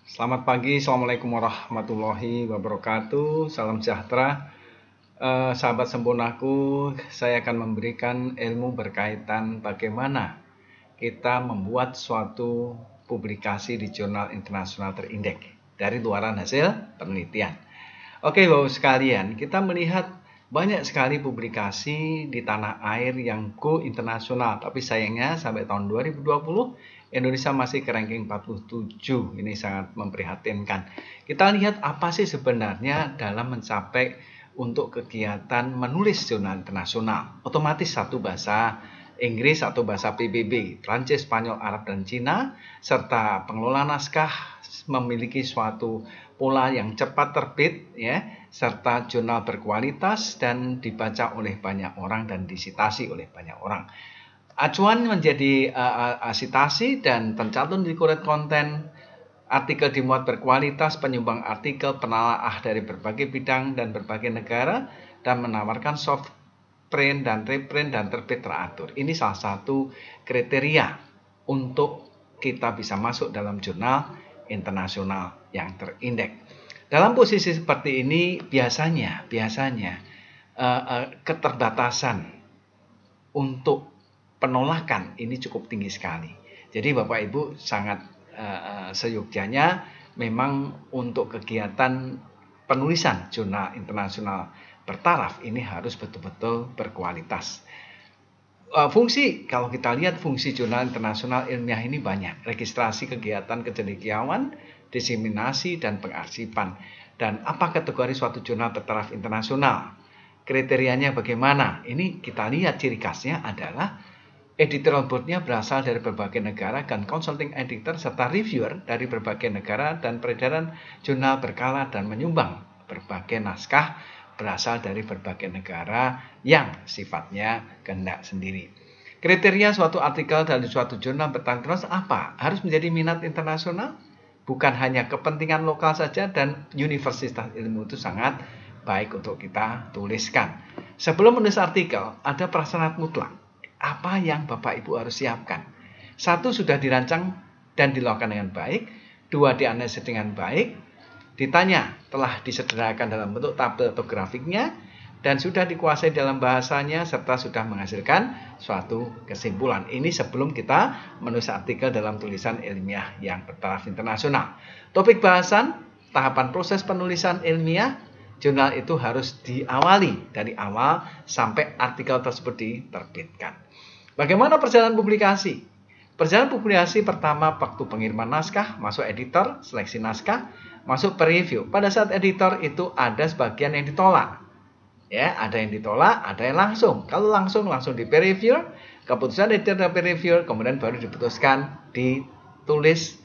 Selamat pagi, Assalamualaikum warahmatullahi wabarakatuh. Salam sejahtera, sahabat sempurnaku. Saya akan memberikan ilmu berkaitan bagaimana kita membuat suatu publikasi di jurnal internasional terindeks dari luaran hasil penelitian. Oke, Bapak sekalian, kita melihat banyak sekali publikasi di tanah air yang go internasional, tapi sayangnya sampai tahun 2020 Indonesia masih ke ranking 47. Ini sangat memprihatinkan. Kita lihat apa sih sebenarnya dalam mencapai untuk kegiatan menulis jurnal internasional. Otomatis satu bahasa Inggris atau bahasa PBB, Prancis, Spanyol, Arab, dan Cina, serta pengelola naskah memiliki suatu pola yang cepat terbit, ya, serta jurnal berkualitas dan dibaca oleh banyak orang dan disitasi oleh banyak orang. Acuan menjadi sitasi dan tercantum di kuret konten, artikel dimuat berkualitas, penyumbang artikel, penelaah dari berbagai bidang dan berbagai negara, dan menawarkan soft print dan reprint dan terbit teratur. Ini salah satu kriteria untuk kita bisa masuk dalam jurnal internasional yang terindeks. Dalam posisi seperti ini biasanya keterbatasan untuk penolakan ini cukup tinggi sekali. Jadi Bapak Ibu sangat seyogyanya memang untuk kegiatan penulisan jurnal internasional bertaraf ini harus betul-betul berkualitas. Fungsi, kalau kita lihat fungsi jurnal internasional ilmiah ini banyak. Registrasi kegiatan kecendekiawan, diseminasi, dan pengarsipan. Dan apa kategori suatu jurnal bertaraf internasional? Kriterianya bagaimana? Ini kita lihat ciri khasnya adalah editorial board-nya berasal dari berbagai negara dan consulting editor serta reviewer dari berbagai negara dan peredaran jurnal berkala dan menyumbang berbagai naskah berasal dari berbagai negara yang sifatnya kehendak sendiri. Kriteria suatu artikel dari suatu jurnal bertaraf internasional apa? Harus menjadi minat internasional? Bukan hanya kepentingan lokal saja, dan universitas ilmu itu sangat baik untuk kita tuliskan. Sebelum menulis artikel, ada prasyarat mutlak. Apa yang Bapak Ibu harus siapkan? Satu, sudah dirancang dan dilakukan dengan baik. Dua, dianalisis dengan baik. Ditanya, telah disederhanakan dalam bentuk tabel atau grafiknya, dan sudah dikuasai dalam bahasanya, serta sudah menghasilkan suatu kesimpulan. Ini sebelum kita menulis artikel dalam tulisan ilmiah yang bertaraf internasional. Topik bahasan, tahapan proses penulisan ilmiah, jurnal itu harus diawali dari awal sampai artikel tersebut diterbitkan. Bagaimana perjalanan publikasi? Perjalanan publikasi pertama waktu pengiriman naskah, masuk editor, seleksi naskah, masuk pre-review. Pada saat editor itu ada sebagian yang ditolak. Ya, ada yang ditolak, ada yang langsung. Kalau langsung di pre-review, keputusan editor dan pre-review, kemudian baru diputuskan ditulis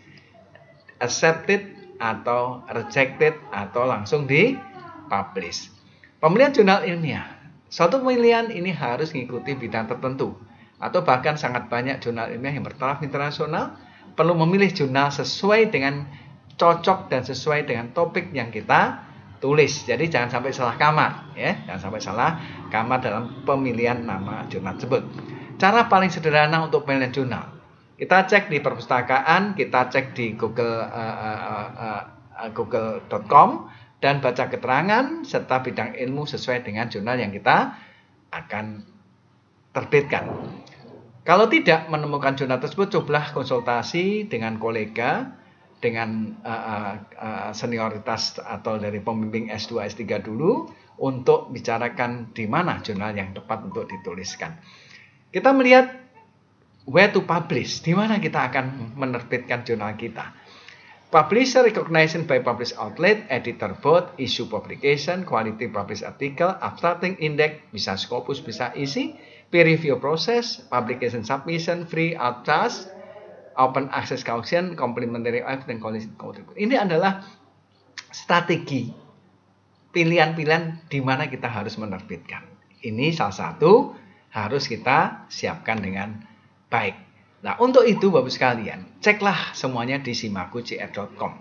accepted atau rejected atau langsung di-publish. Pemilihan jurnal ilmiah. Suatu pemilihan ini harus mengikuti bidang tertentu, atau bahkan sangat banyak jurnal ilmiah yang bertaraf internasional. Perlu memilih jurnal sesuai dengan cocok dan sesuai dengan topik yang kita tulis. Jadi jangan sampai salah kamar, ya. Jangan sampai salah kamar dalam pemilihan nama jurnal tersebut. Cara paling sederhana untuk pemilihan jurnal, kita cek di perpustakaan, kita cek di google.com dan baca keterangan serta bidang ilmu sesuai dengan jurnal yang kita akan terbitkan. Kalau tidak menemukan jurnal tersebut, cobalah konsultasi dengan kolega, dengan senioritas atau dari pembimbing S2, S3 dulu untuk bicarakan di mana jurnal yang tepat untuk dituliskan. Kita melihat where to publish, di mana kita akan menerbitkan jurnal kita. Publisher recognition by publish outlet, editor board, issue publication, quality publish article, abstracting index, bisa Scopus, bisa isi, peer review process, publication submission, free out charge, open access caution, complementary dan contribution. Ini adalah strategi pilihan-pilihan di mana kita harus menerbitkan. Ini salah satu harus kita siapkan dengan baik. Nah, untuk itu Bapak sekalian, ceklah semuanya di simaku.cr.com.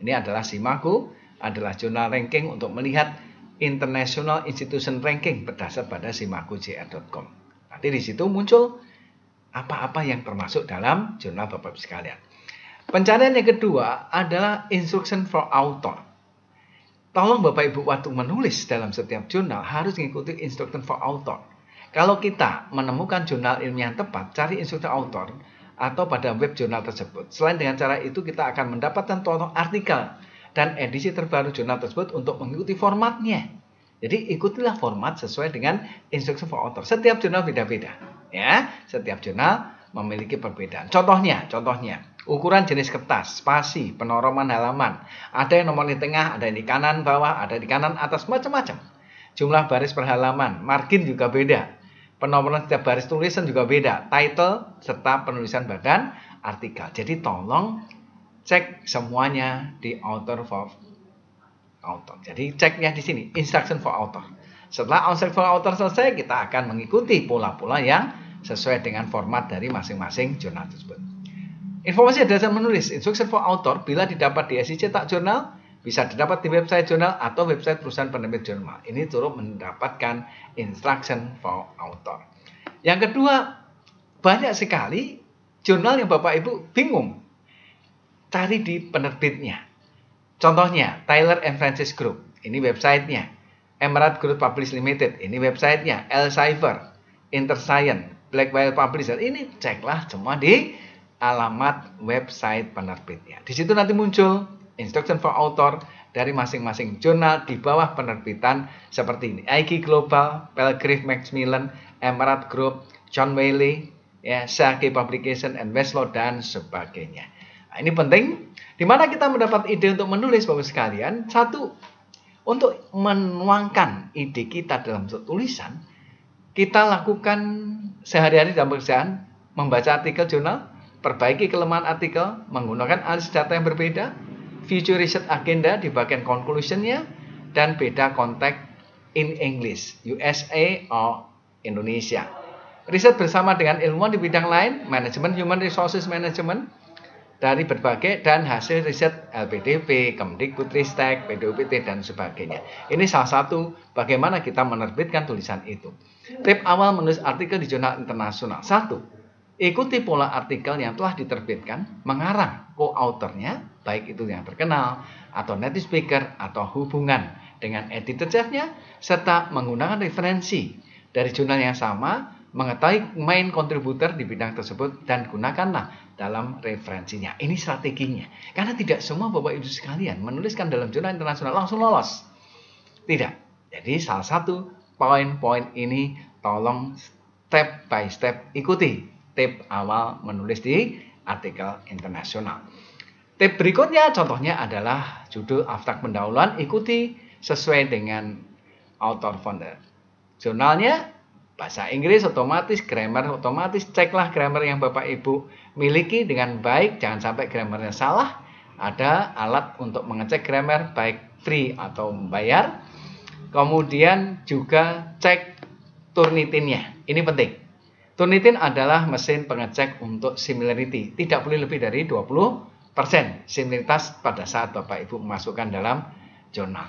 Ini adalah Simaku, adalah jurnal ranking untuk melihat International Institution Ranking berdasar pada simaku.cr.com. Nanti di situ muncul apa-apa yang termasuk dalam jurnal Bapak sekalian. Pencarian yang kedua adalah instruction for author. Tolong Bapak Ibu waktu menulis dalam setiap jurnal harus mengikuti instruction for author. Kalau kita menemukan jurnal ilmiah yang tepat, cari instruction author atau pada web jurnal tersebut. Selain dengan cara itu, kita akan mendapatkan contoh artikel dan edisi terbaru jurnal tersebut untuk mengikuti formatnya. Jadi ikutilah format sesuai dengan instruction for author. Setiap jurnal beda-beda, ya. Setiap jurnal memiliki perbedaan. Contohnya, ukuran jenis kertas, spasi, penoroman halaman. Ada yang nomor di tengah, ada yang di kanan bawah, ada di kanan atas, macam-macam. Jumlah baris per halaman, margin juga beda. Penomoran setiap baris tulisan juga beda, title serta penulisan badan artikel. Jadi tolong cek semuanya di author for author. Jadi ceknya di sini, instruction for author. Setelah instruction for author selesai, kita akan mengikuti pola-pola yang sesuai dengan format dari masing-masing jurnal tersebut. Informasi dasar menulis, instruction for author bila didapat di SI cetak jurnal, bisa didapat di website jurnal atau website perusahaan penerbit jurnal. Ini turut mendapatkan instruction for author. Yang kedua, banyak sekali jurnal yang Bapak Ibu bingung cari di penerbitnya. Contohnya, Taylor & Francis Group, ini websitenya. Emerald Group Publishing Limited, ini websitenya. Elsevier, InterScience, Blackwell Publisher, ini ceklah semua di alamat website penerbitnya. Di situ nanti muncul instruction for author dari masing-masing jurnal di bawah penerbitan seperti ini. IG Global, Pelgrave Macmillan, Emerald Group, John Wiley, ya, Sharkey Publication, and Westlaw, dan sebagainya. Nah, ini penting. Di mana kita mendapat ide untuk menulis, Bapak sekalian? Satu, untuk menuangkan ide kita dalam tulisan, kita lakukan sehari-hari dalam pekerjaan, membaca artikel jurnal, perbaiki kelemahan artikel, menggunakan analis data yang berbeda, future research agenda di bagian conclusion-nya, dan beda konteks in English, USA or Indonesia. Riset bersama dengan ilmuwan di bidang lain, manajemen human resources management, dari berbagai dan hasil riset LPDP, Kemdikbudristek, PDUPT, dan sebagainya. Ini salah satu bagaimana kita menerbitkan tulisan itu. Tip awal menulis artikel di jurnal internasional. 1. Ikuti pola artikel yang telah diterbitkan, mengarang co-authornya, baik itu yang terkenal, atau native speaker, atau hubungan dengan editor-nya, serta menggunakan referensi dari jurnal yang sama, mengetahui main kontributor di bidang tersebut, dan gunakanlah dalam referensinya. Ini strateginya. Karena tidak semua Bapak Ibu sekalian menuliskan dalam jurnal internasional langsung lolos. Tidak. Jadi salah satu poin-poin ini tolong step by step ikuti. Tip awal menulis di artikel internasional. Tip berikutnya contohnya adalah judul abstrak pendahuluan, ikuti sesuai dengan author founder. Jurnalnya bahasa Inggris otomatis, grammar otomatis, ceklah grammar yang Bapak Ibu miliki dengan baik, jangan sampai grammarnya salah. Ada alat untuk mengecek grammar baik free atau membayar. Kemudian juga cek Turnitinnya, ini penting. Turnitin adalah mesin pengecek untuk similarity. Tidak boleh lebih dari 20% similaritas pada saat Bapak Ibu memasukkan dalam jurnal.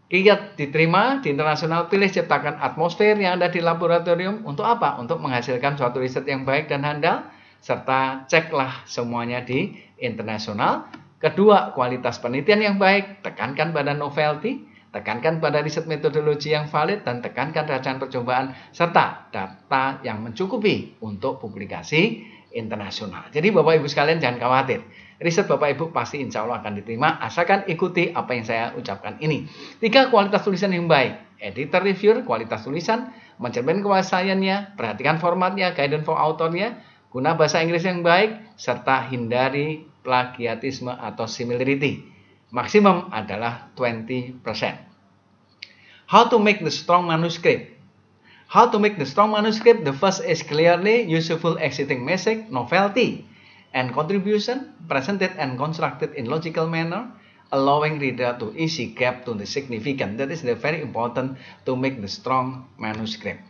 Kiat diterima di internasional, pilih ciptakan atmosfer yang ada di laboratorium. Untuk apa? Untuk menghasilkan suatu riset yang baik dan handal, serta ceklah semuanya di internasional. Kedua, kualitas penelitian yang baik, tekankan pada novelty, tekankan pada riset metodologi yang valid, dan tekankan rangkaian percobaan, serta data yang mencukupi untuk publikasi internasional. Jadi Bapak Ibu sekalian jangan khawatir. Riset Bapak Ibu pasti insya Allah akan diterima, asalkan ikuti apa yang saya ucapkan ini. 3. Kualitas tulisan yang baik. Editor review, kualitas tulisan, mencerminkan kewasayannya, perhatikan formatnya, guidance for authornya, guna bahasa Inggris yang baik, serta hindari plagiatisme atau similarity. Maksimum adalah 20%. How to make the strong manuscript. How to make the strong manuscript. The first is clearly useful exciting message, novelty, and contribution presented and constructed in logical manner, allowing reader to easy gap to the significant. That is very important to make the strong manuscript.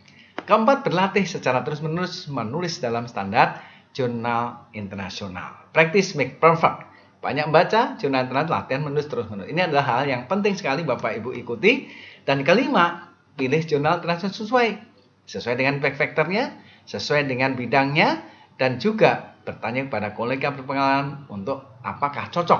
Keempat, berlatih secara terus-menerus menulis dalam standar jurnal internasional. Practice make perfect. Banyak baca jurnal internasional, latihan menulis terus-menerus. Ini adalah hal yang penting sekali Bapak Ibu ikuti. Dan kelima, pilih jurnal internasional sesuai dengan fact factornya, sesuai dengan bidangnya, dan juga bertanya kepada kolega berpengalaman untuk apakah cocok